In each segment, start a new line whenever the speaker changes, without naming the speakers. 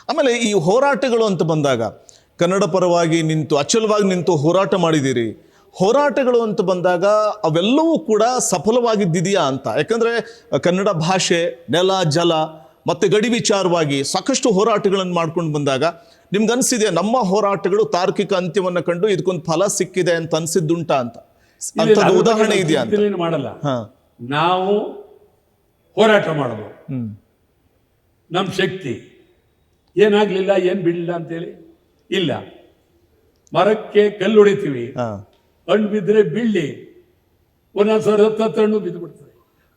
ಆಮೇಲೆ ಈ ಹೋರಾಟಗಳು ಅಂತ ಬಂದಾಗ ಕನ್ನಡ ಪರವಾಗಿ ನಿಂತು ಅಚಲವಾಗಿ ನಿಂತು ಹೋರಾಟ ಮಾಡಿದ್ದೀರಿ. ಹೋರಾಟಗಳು ಅಂತ ಬಂದಾಗ ಅವೆಲ್ಲವೂ ಕೂಡ ಸಫಲವಾಗಿದ್ದಿದೆಯಾ ಅಂತ? ಯಾಕಂದರೆ ಕನ್ನಡ ಭಾಷೆ, ನೆಲ, ಜಲ ಮತ್ತು ಗಡಿ ವಿಚಾರವಾಗಿ ಸಾಕಷ್ಟು ಹೋರಾಟಗಳನ್ನು ಮಾಡ್ಕೊಂಡು ಬಂದಾಗ ನಿಮ್ಗನ್ಸಿದೆಯಾ ನಮ್ಮ ಹೋರಾಟಗಳು ತಾರ್ಕಿಕ ಅಂತ್ಯವನ್ನು ಕಂಡು ಇದಕ್ಕೊಂದು ಫಲ ಸಿಕ್ಕಿದೆ ಅಂತ ಅನ್ಸಿದ್ದುಂಟಾ ಅಂತ? ಅಂಥದ್ದು ಉದಾಹರಣೆ ಇದೆಯಾ ಅಂತ?
ಮಾಡಲ್ಲ.
ಹಾಂ,
ನಾವು ಹೋರಾಟ ಮಾಡೋದು ನಮ್ಮ ಶಕ್ತಿ. ಏನಾಗ್ಲಿಲ್ಲ, ಏನ್ ಬಿಡಲಿಲ್ಲ ಅಂತೇಳಿ ಇಲ್ಲ. ಮರಕ್ಕೆ ಕಲ್ಲು ಹೊಡಿತೀವಿ,
ಹಾಂ,
ಹಣ್ಣು ಬಿದ್ದರೆ ಬೀಳಿ, ಒಂದೊಂದ್ಸರಿ 10 ಹಣ್ಣು ಬಿದ್ದು ಬಿಡ್ತದೆ,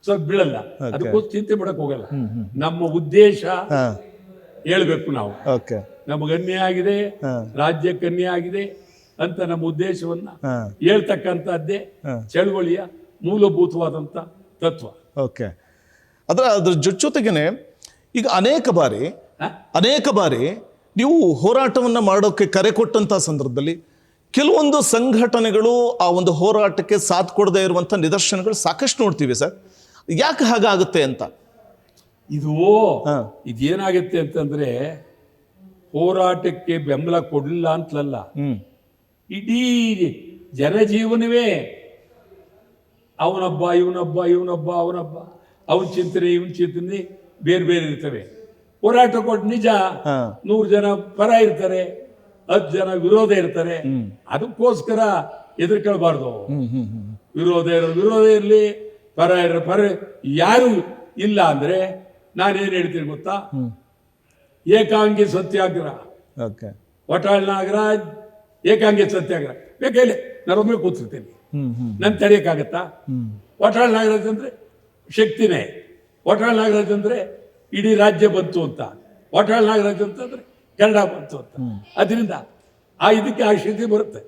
ಸ್ವಲ್ಪ ಬೀಳಲ್ಲ. ಅದಕ್ಕೋಸ್ಕರ ಚಿಂತೆ ಮಾಡಕ್ ಹೋಗಲ್ಲ. ನಮ್ಮ ಉದ್ದೇಶ
ಹಾಂ,
ಹೇಳ್ಬೇಕು ನಾವು,
ಓಕೆ,
ನಮಗೆ ಅನ್ಯಾಯ ಆಗಿದೆ, ರಾಜ್ಯಕ್ಕೆ ಅನ್ಯಾಯ ಆಗಿದೆ ಅಂತ ನಮ್ಮ ಉದ್ದೇಶವನ್ನ
ಹಾಂ,
ಹೇಳ್ತಕ್ಕಂಥದ್ದೇ ಚಳವಳಿಯ ಮೂಲಭೂತವಾದಂಥ ತತ್ವ.
ಓಕೆ. ಅದ್ರ ಜೊತೆಗೇನೆ ಈಗ ಅನೇಕ ಬಾರಿ ನೀವು ಹೋರಾಟವನ್ನು ಮಾಡೋಕ್ಕೆ ಕರೆ ಕೊಟ್ಟಂಥ ಸಂದರ್ಭದಲ್ಲಿ ಕೆಲವೊಂದು ಸಂಘಟನೆಗಳು ಆ ಒಂದು ಹೋರಾಟಕ್ಕೆ ಸಾಥ್ ಕೊಡದೇ ಇರುವಂಥ ನಿದರ್ಶನಗಳು ಸಾಕಷ್ಟು ನೋಡ್ತೀವಿ ಸರ್. ಯಾಕೆ ಹಾಗಾಗುತ್ತೆ ಅಂತ?
ಇದೇನಾಗುತ್ತೆ ಅಂತಂದ್ರೆ, ಹೋರಾಟಕ್ಕೆ ಬೆಂಬಲ ಕೊಡಲಿಲ್ಲ ಅಂತಲಲ್ಲ, ಇಡೀ ಜನಜೀವನವೇ ಅವನೊಬ್ಬ ಅವನೊಬ್ಬ ಅವನ ಚಿಂತನೆ ಇವನ್ ಚಿಂತನೆ ಬೇರೆ ಬೇರೆ ಇರ್ತವೆ. ಹೋರಾಟ ಕೊಟ್ಟು ನಿಜ 100 ಜನ ಪರ ಇರ್ತಾರೆ, 10 ಜನ ವಿರೋಧ ಇರ್ತಾರೆ. ಅದಕ್ಕೋಸ್ಕರ ಎದುರ್ಕೊಳ್ಬಾರ್ದು. ವಿರೋಧ ಇರಲಿ, ಪರ ಯಾರು ಇಲ್ಲ ಅಂದ್ರೆ ನಾನೇನ್ ಹೇಳ್ತೀನಿ ಗೊತ್ತಾ? ಏಕಾಂಗಿ ಸತ್ಯಾಗ್ರಹ, ವಟಾಳ್ ನಾಗರಾಜ್ ಏಕಾಂಗಿ ಸತ್ಯಾಗ್ರಹ ಬೇಕೇ ನಾನೊಮ್ಮೆ ಕೂತಿರ್ತೀನಿ, ನನ್ ತಡೆಯಕ್ಕಾಗತ್ತಾ? ವಟಾಳ್ ನಾಗರಾಜ್ ಅಂದ್ರೆ ಶಕ್ತಿನೇ. ವಟಾಳ್ ನಾಗರಾಜ್ ಅಂದ್ರೆ ಇಡೀ ರಾಜ್ಯ ಬಂತು ಅಂತ, ವಟಾಳ್ ನಾಗರಾಜ್ ಅಂತಂದ್ರೆ ಕನ್ನಡ ಬಂತು ಅಂತ. ಅದರಿಂದ ಇದಕ್ಕೆ ಆ ಶಕ್ತಿ ಬರುತ್ತೆ.